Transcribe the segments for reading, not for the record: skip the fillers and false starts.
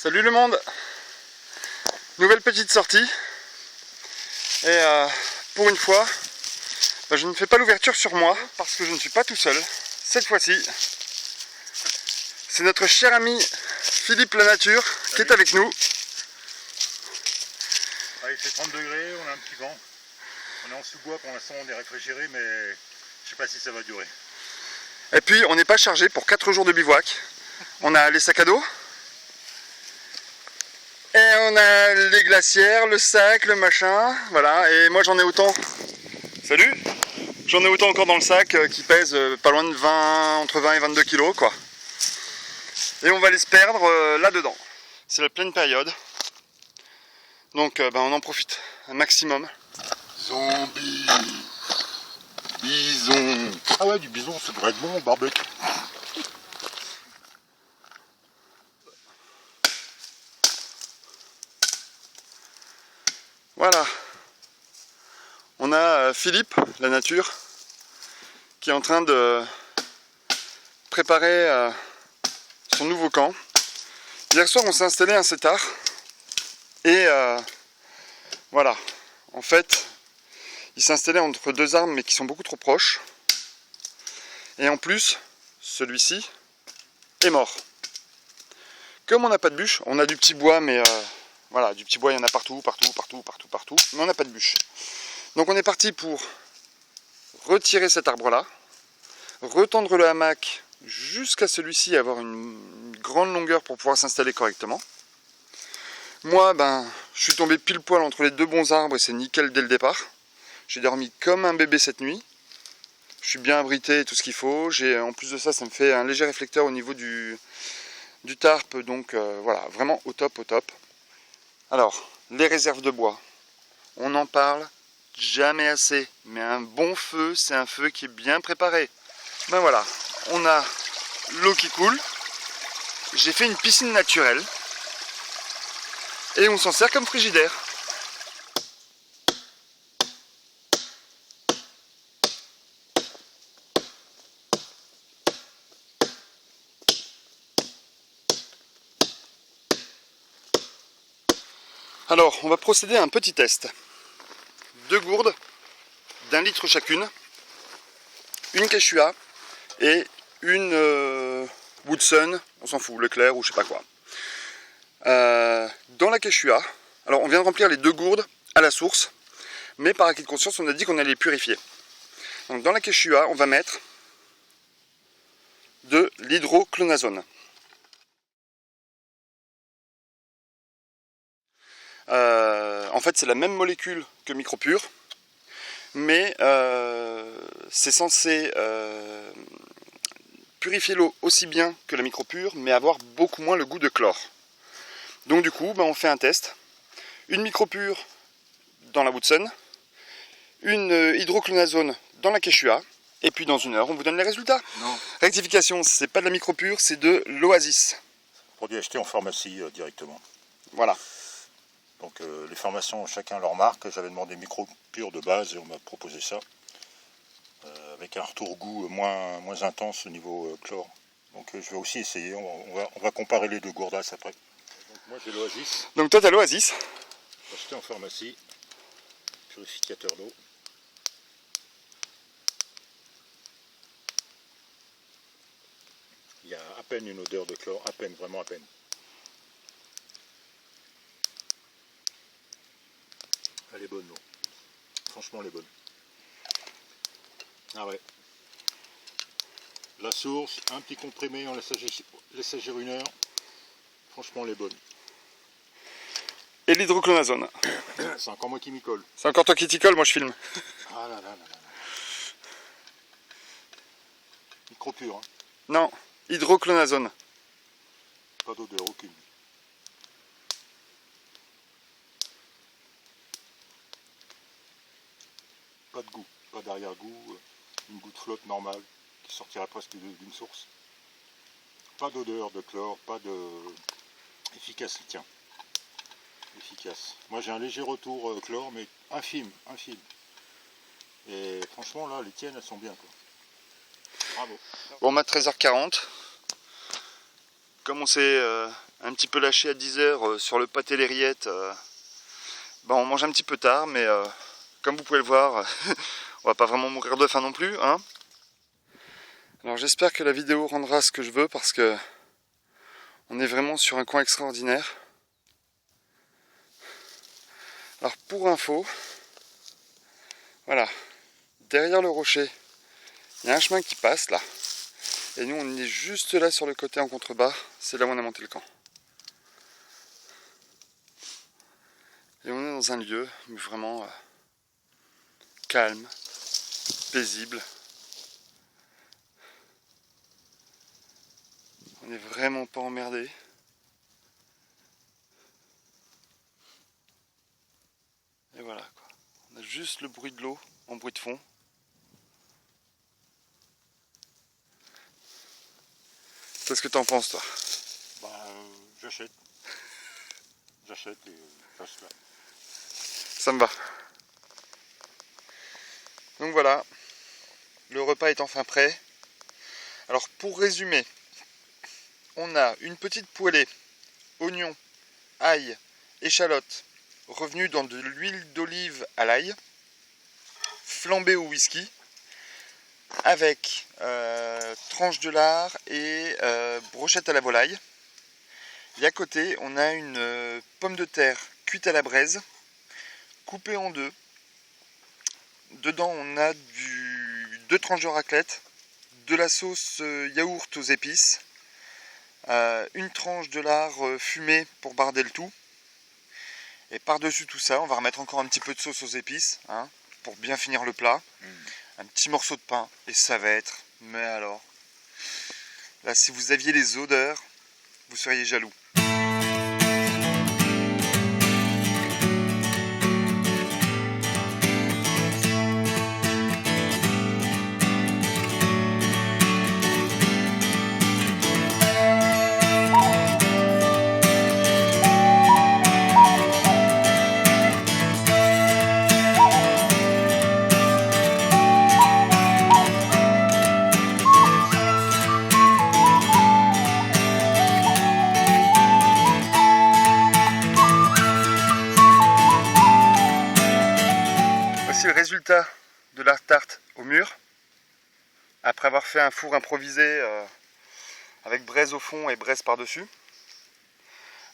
Salut le monde. Nouvelle petite sortie. Et pour une fois, je ne fais pas l'ouverture sur moi parce que je ne suis pas tout seul. Cette fois-ci, c'est notre cher ami Philippe la Nature qui est avec nous. Il fait 30 degrés, on a un petit vent. On est en sous-bois, pour l'instant on est réfrigéré, mais je sais pas si ça va durer. Et puis on n'est pas chargé pour 4 jours de bivouac. On a les sacs à dos. Et on a les glacières, le sac, le machin, voilà, et moi j'en ai autant. Salut. J'en ai autant encore dans le sac qui pèse pas loin de 20, entre 20 et 22 kilos quoi. Et on va aller se perdre là-dedans. C'est la pleine période. Donc on en profite un maximum. Zombie. Bison. Ah ouais, du bison, ça devrait être bon, barbecue. Voilà. On a Philippe, la nature, qui est en train de préparer son nouveau camp. Hier soir, on s'est installé assez tard. Et voilà. En fait, il s'est installé entre deux arbres, mais qui sont beaucoup trop proches. Et en plus, celui-ci est mort. Comme on n'a pas de bûche, on a du petit bois, mais voilà, du petit bois, il y en a partout, mais on n'a pas de bûche. Donc on est parti pour retirer cet arbre-là, retendre le hamac jusqu'à celui-ci, avoir une grande longueur pour pouvoir s'installer correctement. Moi, je suis tombé pile poil entre les deux bons arbres et c'est nickel dès le départ. J'ai dormi comme un bébé cette nuit. Je suis bien abrité et tout ce qu'il faut. En plus de ça, ça me fait un léger réflecteur au niveau du tarp, donc voilà, vraiment au top, au top. Alors, les réserves de bois, on en parle jamais assez, mais un bon feu, c'est un feu qui est bien préparé. Ben voilà, on a l'eau qui coule, j'ai fait une piscine naturelle, et on s'en sert comme frigidaire. Alors, on va procéder à un petit test. 2 gourdes d'1 litre chacune, une Quechua et une Woodson, on s'en fout, Leclerc ou je sais pas quoi. Dans la Quechua, alors on vient de remplir les 2 gourdes à la source, mais par acquis de conscience, on a dit qu'on allait les purifier. Donc dans la Quechua, on va mettre de l'hydroclonazone. En fait, c'est la même molécule que Micropure, mais c'est censé purifier l'eau aussi bien que la Micropure, mais avoir beaucoup moins le goût de chlore. Donc du coup, on fait un test. Une Micropure dans la Woodson, une hydroclonazone dans la Quechua, et puis dans 1 heure, on vous donne les résultats. Non. Rectification, c'est pas de la Micropure, c'est de l'Oasis. Produit acheté en pharmacie directement. Voilà. Donc les formations, chacun leur marque. J'avais demandé Micropure de base et on m'a proposé ça. Avec un retour goût moins intense au niveau chlore. Donc je vais aussi essayer, on va comparer les 2 gourdasses après. Donc moi j'ai l'Oasis. Donc toi t'as l'Oasis. Acheté en pharmacie, purificateur d'eau. Il y a à peine une odeur de chlore, à peine, vraiment à peine. Elle est bonne l'eau. Franchement elle est bonne. Ah ouais. La source, un petit comprimé, on laisse agir 1 heure. Franchement elle est bonne. Et l'hydroclonazone. C'est encore moi qui m'y colle. C'est encore toi qui t'y colle, moi je filme. Ah là là là là. Micropure, hein. Non, hydroclonazone. Pas d'odeur, aucune. Pas de goût, pas d'arrière-goût, une goutte flotte normale qui sortirait presque d'une source. Pas d'odeur de chlore, pas de... Efficace, tiens. Efficace. Moi j'ai un léger retour chlore, mais infime. Et franchement là, les tiennes elles sont bien quoi. Bravo. Bon, on a 13h40. comme on s'est un petit peu lâché à 10 h sur le pâté les rillettes, on mange un petit peu tard, mais comme vous pouvez le voir, on va pas vraiment mourir de faim non plus, hein. Alors j'espère que la vidéo rendra ce que je veux, parce que on est vraiment sur un coin extraordinaire. Alors pour info, voilà, derrière le rocher, il y a un chemin qui passe là. Et nous on est juste là sur le côté en contrebas, c'est là où on a monté le camp. Et on est dans un lieu vraiment calme, paisible. On n'est vraiment pas emmerdé. Et voilà quoi. On a juste le bruit de l'eau en bruit de fond. Qu'est-ce que t'en penses toi? J'achète. J'achète et je reste là. Ça me va. Donc voilà, le repas est enfin prêt. Alors pour résumer, on a une petite poêlée, oignons, ail, échalote, revenu dans de l'huile d'olive à l'ail, flambé au whisky, avec tranche de lard et brochette à la volaille. Et à côté, on a une pomme de terre cuite à la braise, coupée en deux. Dedans, on a 2 tranches de raclette, de la sauce yaourt aux épices, une tranche de lard fumé pour barder le tout. Et par-dessus tout ça, on va remettre encore un petit peu de sauce aux épices, hein, pour bien finir le plat. Un petit morceau de pain, et ça va être, mais alors, là si vous aviez les odeurs, vous seriez jaloux. Voici le résultat de la tarte au mur, après avoir fait un four improvisé avec braise au fond et braise par-dessus.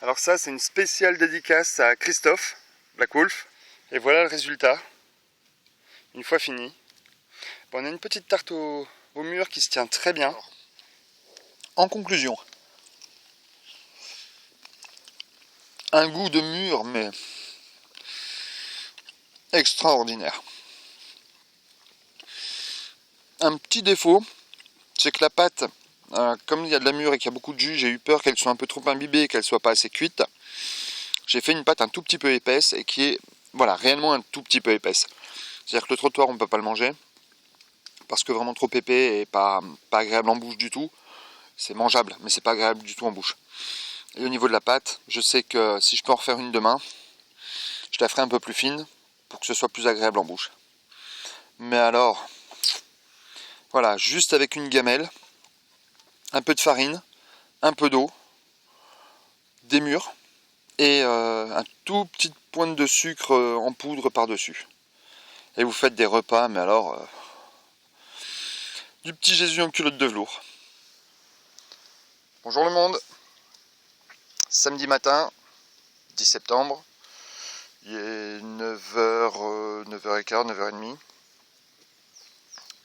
Alors ça, c'est une spéciale dédicace à Christophe, Black Wolf. Et voilà le résultat, une fois fini. Bon, on a une petite tarte au mur qui se tient très bien. En conclusion, un goût de mûr, mais extraordinaire. Un petit défaut, c'est que la pâte, comme il y a de la mûre et qu'il y a beaucoup de jus, j'ai eu peur qu'elle soit un peu trop imbibée et qu'elle soit pas assez cuite. J'ai fait une pâte un tout petit peu épaisse et qui est, voilà, réellement un tout petit peu épaisse. C'est-à-dire que le trottoir, on ne peut pas le manger, parce que vraiment trop épais et pas agréable en bouche du tout. C'est mangeable, mais c'est pas agréable du tout en bouche. Et au niveau de la pâte, je sais que si je peux en refaire une demain, je la ferai un peu plus fine pour que ce soit plus agréable en bouche. Mais alors, voilà, juste avec une gamelle, un peu de farine, un peu d'eau, des mûres et un tout petit pointe de sucre en poudre par-dessus. Et vous faites des repas, mais alors, du petit Jésus en culotte de velours. Bonjour le monde, samedi matin, 10 septembre, il est 9h, 9h15, 9h30.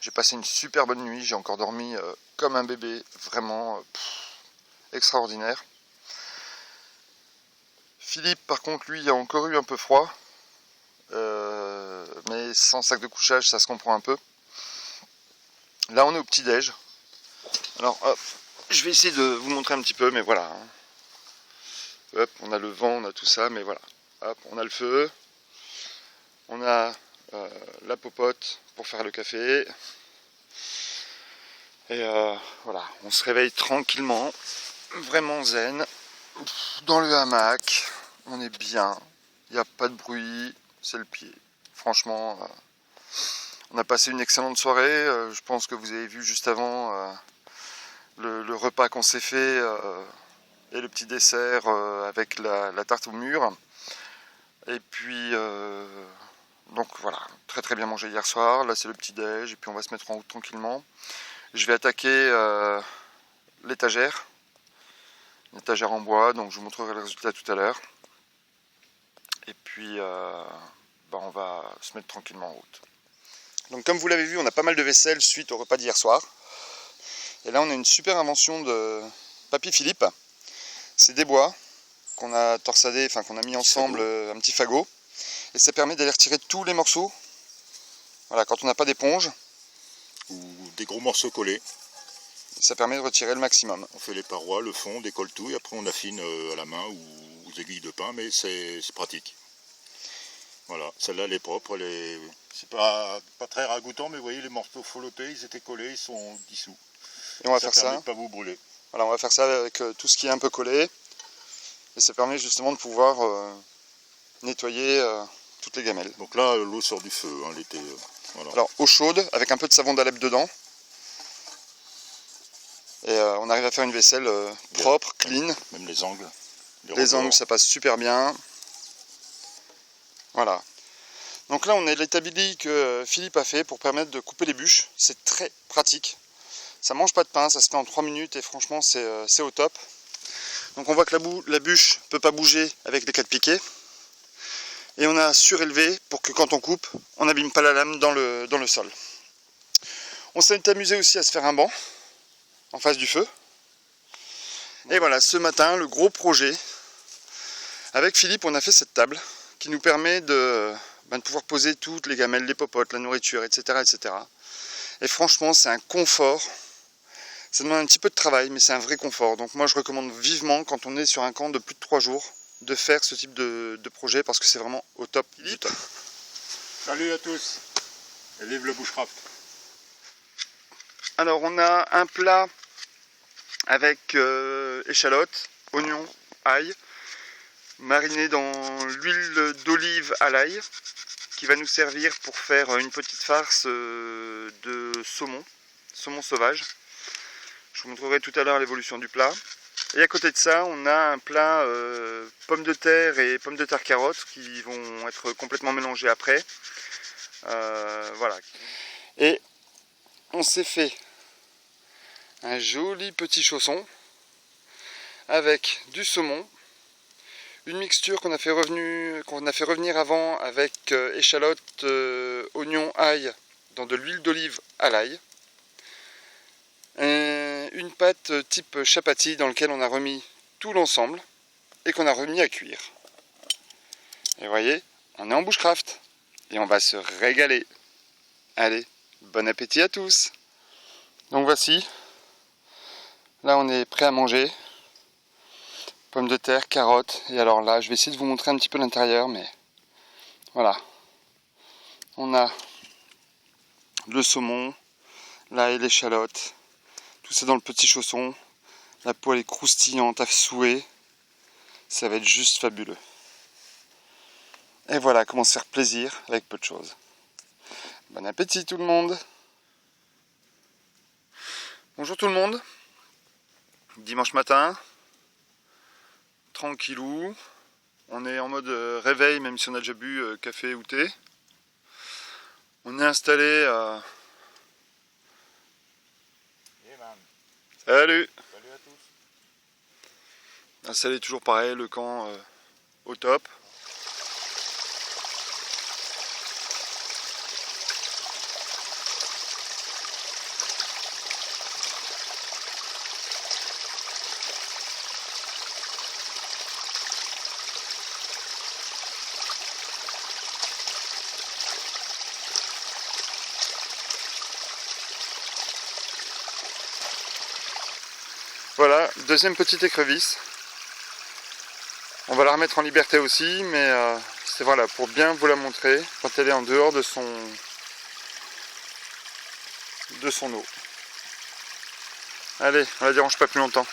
J'ai passé une super bonne nuit, j'ai encore dormi comme un bébé, vraiment extraordinaire. Philippe par contre lui a encore eu un peu froid, mais sans sac de couchage ça se comprend un peu. Là on est au petit-déj, alors hop, je vais essayer de vous montrer un petit peu, mais voilà. Hop, on a le vent, on a tout ça, mais voilà. Hop, on a le feu, on a la popote pour faire le café. Et voilà, on se réveille tranquillement, vraiment zen, dans le hamac, on est bien, il n'y a pas de bruit, c'est le pied. Franchement, on a passé une excellente soirée, je pense que vous avez vu juste avant le repas qu'on s'est fait, et le petit dessert avec la tarte au mûr. Et puis, donc voilà, très très bien mangé hier soir. Là c'est le petit déj et puis on va se mettre en route tranquillement. Je vais attaquer l'étagère en bois, donc je vous montrerai le résultat tout à l'heure. Et puis on va se mettre tranquillement en route. Donc comme vous l'avez vu, on a pas mal de vaisselle suite au repas d'hier soir. Et là on a une super invention de Papy Philippe. C'est des bois qu'on a torsadé, enfin qu'on a mis ensemble, un petit fagot. Et ça permet d'aller retirer tous les morceaux. Voilà, quand on n'a pas d'éponge. Ou des gros morceaux collés. Ça permet de retirer le maximum. On fait les parois, le fond, on décolle tout et après on affine à la main ou aux aiguilles de pain, mais c'est pratique. Voilà, celle-là elle est propre, c'est pas très ragoûtant, mais vous voyez les morceaux follotés, ils étaient collés, ils sont dissous. Et on va faire permet ça. de pas vous brûler. Voilà, on va faire ça avec tout ce qui est un peu collé. Et ça permet justement de pouvoir nettoyer toutes les gamelles. Donc là, l'eau sort du feu, hein, l'été. Voilà. Alors, eau chaude avec un peu de savon d'Alep dedans. Et on arrive à faire une vaisselle propre, clean. Même les angles. Les angles, ça passe super bien. Voilà. Donc là, on a l'établi que Philippe a fait pour permettre de couper les bûches. C'est très pratique. Ça mange pas de pain, ça se fait en 3 minutes et franchement, c'est au top. Donc on voit que la bûche ne peut pas bouger avec les 4 piquets. Et on a surélevé pour que quand on coupe, on n'abîme pas la lame dans le sol. On s'est amusé aussi à se faire un banc en face du feu. Et voilà, ce matin, le gros projet. Avec Philippe, on a fait cette table qui nous permet de pouvoir poser toutes les gamelles, les popotes, la nourriture, etc. etc. Et franchement, c'est un confort. Ça demande un petit peu de travail, mais c'est un vrai confort. Donc moi, je recommande vivement, quand on est sur un camp de plus de 3 jours, de faire ce type de projet parce que c'est vraiment au top du top. Salut à tous et vive le bushcraft. Alors, on a un plat avec échalotes, oignons, ail, mariné dans l'huile d'olive à l'ail, qui va nous servir pour faire une petite farce de saumon sauvage. Je vous montrerai tout à l'heure l'évolution du plat. Et à côté de ça, on a un plat pommes de terre et pommes de terre carottes qui vont être complètement mélangés après. Voilà. Et on s'est fait un joli petit chausson avec du saumon, une mixture qu'on a fait revenir avant avec échalotes, oignons, ail dans de l'huile d'olive à l'ail. Une pâte type chapati dans laquelle on a remis tout l'ensemble et qu'on a remis à cuire. Et vous voyez, on est en bushcraft et on va se régaler. Allez, bon appétit à tous. Donc voici, là on est prêt à manger. Pommes de terre, carottes, et alors là je vais essayer de vous montrer un petit peu l'intérieur, mais voilà. On a le saumon, l'ail, l'échalote. Tout ça dans le petit chausson. La poêle est croustillante à souhait. Ça va être juste fabuleux. Et voilà comment se faire plaisir avec peu de choses. Bon appétit tout le monde. Bonjour tout le monde. Dimanche matin. Tranquillou. On est en mode réveil même si on a déjà bu café ou thé. On est installé à... Salut. Salut à tous. Installé toujours pareil, le camp au top. Voilà, deuxième petite écrevisse. On va la remettre en liberté aussi, mais c'est voilà, pour bien vous la montrer quand elle est en dehors de son eau. Allez, on la dérange pas plus longtemps.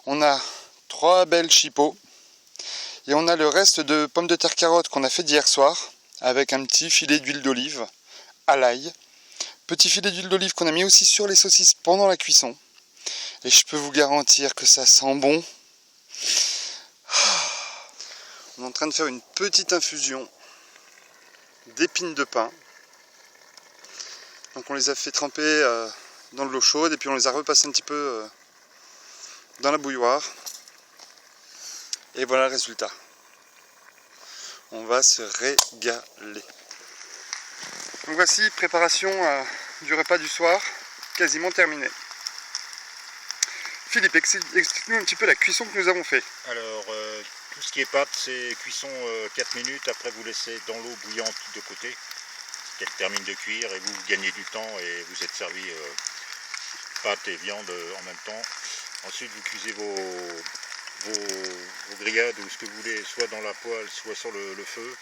On a 3 belles chipots. Et on a le reste de pommes de terre carottes qu'on a fait d'hier soir. avec un petit filet d'huile d'olive à l'ail. Petit filet d'huile d'olive qu'on a mis aussi sur les saucisses pendant la cuisson. Et je peux vous garantir que ça sent bon. On est en train de faire une petite infusion d'épines de pin. Donc on les a fait tremper dans de l'eau chaude et puis on les a repassés un petit peu dans la bouilloire. Et voilà le résultat. On va se régaler. Donc voici, préparation du repas du soir, quasiment terminée. Philippe, explique-nous un petit peu la cuisson que nous avons fait. Alors, tout ce qui est pâte, c'est cuisson 4 minutes. Après, vous laissez dans l'eau bouillante de côté, qu'elle termine de cuire, et vous gagnez du temps et vous êtes servi pâte et viande en même temps. Ensuite, vous cuisez vos grillades ou ce que vous voulez, soit dans la poêle, soit sur le feu.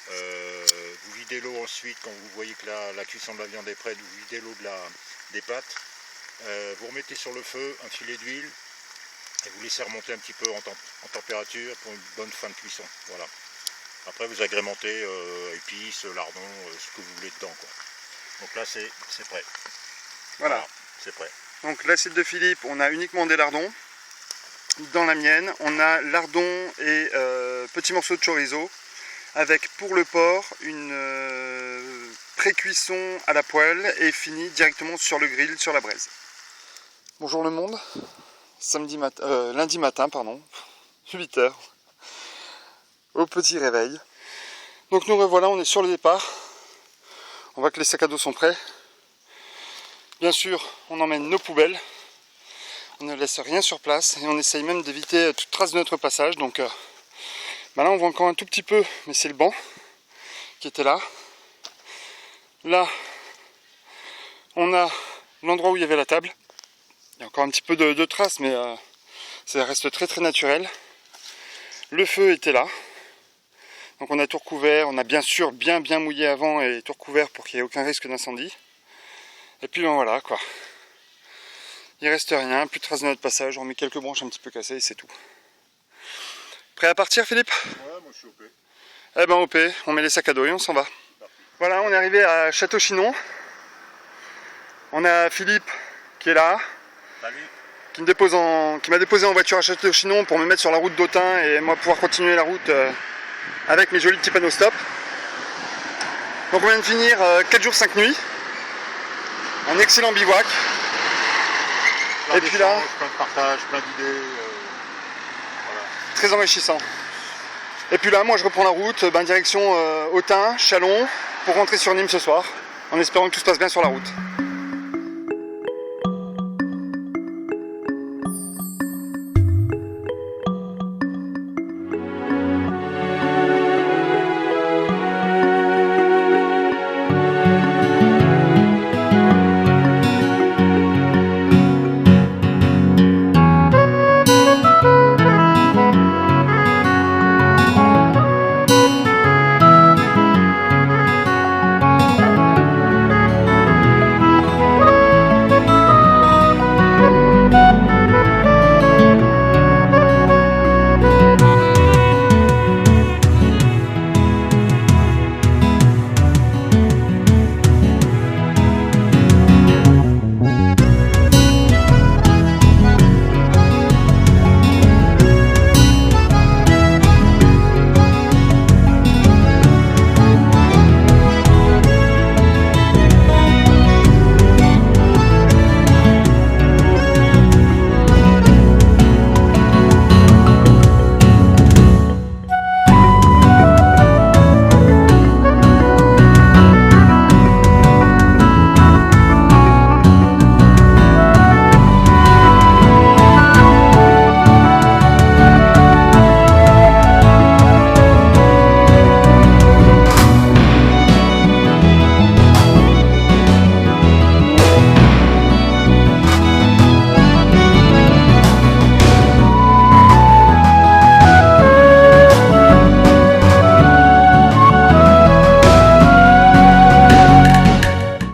Vous videz l'eau ensuite, quand vous voyez que la cuisson de la viande est prête, vous videz l'eau des pâtes. Vous remettez sur le feu un filet d'huile et vous laissez remonter un petit peu en température pour une bonne fin de cuisson. Voilà. Après vous agrémentez épices, lardons, ce que vous voulez dedans, quoi. Donc là c'est prêt. Voilà. C'est prêt. Donc l'assiette de Philippe, on a uniquement des lardons. Dans la mienne, on a lardons et petits morceaux de chorizo, avec pour le porc une pré-cuisson à la poêle et fini directement sur le grill, sur la braise. Bonjour le monde, lundi matin, 8 h, au petit réveil. Donc nous revoilà, on est sur le départ. On voit que les sacs à dos sont prêts. Bien sûr, on emmène nos poubelles. On ne laisse rien sur place et on essaye même d'éviter toute trace de notre passage. Donc là on voit encore un tout petit peu, mais c'est le banc qui était là. Là on a l'endroit où il y avait la table. Il y a encore un petit peu de traces, mais ça reste très très naturel. Le feu était là. Donc on a tout recouvert, on a bien sûr bien mouillé avant et tout recouvert pour qu'il n'y ait aucun risque d'incendie. Et puis ben voilà quoi. Il reste rien, plus de traces de notre passage, on met quelques branches un petit peu cassées et c'est tout. Prêt à partir Philippe? Ouais, moi je suis OP. Eh ben OP, on met les sacs à dos et on s'en va. Voilà, on est arrivé à Château-Chinon. On a Philippe qui est là. Salut. Qui m'a déposé en voiture à Château-Chinon pour me mettre sur la route d'Autun et moi pouvoir continuer la route avec mes jolis petits panneaux stop. Donc on vient de finir 4 jours 5 nuits. Un excellent bivouac. Plein et puis là, plein de partage, plein d'idées. Voilà. Très enrichissant. Et puis là, moi je reprends la route, direction Autun, Châlons, pour rentrer sur Nîmes ce soir, en espérant que tout se passe bien sur la route.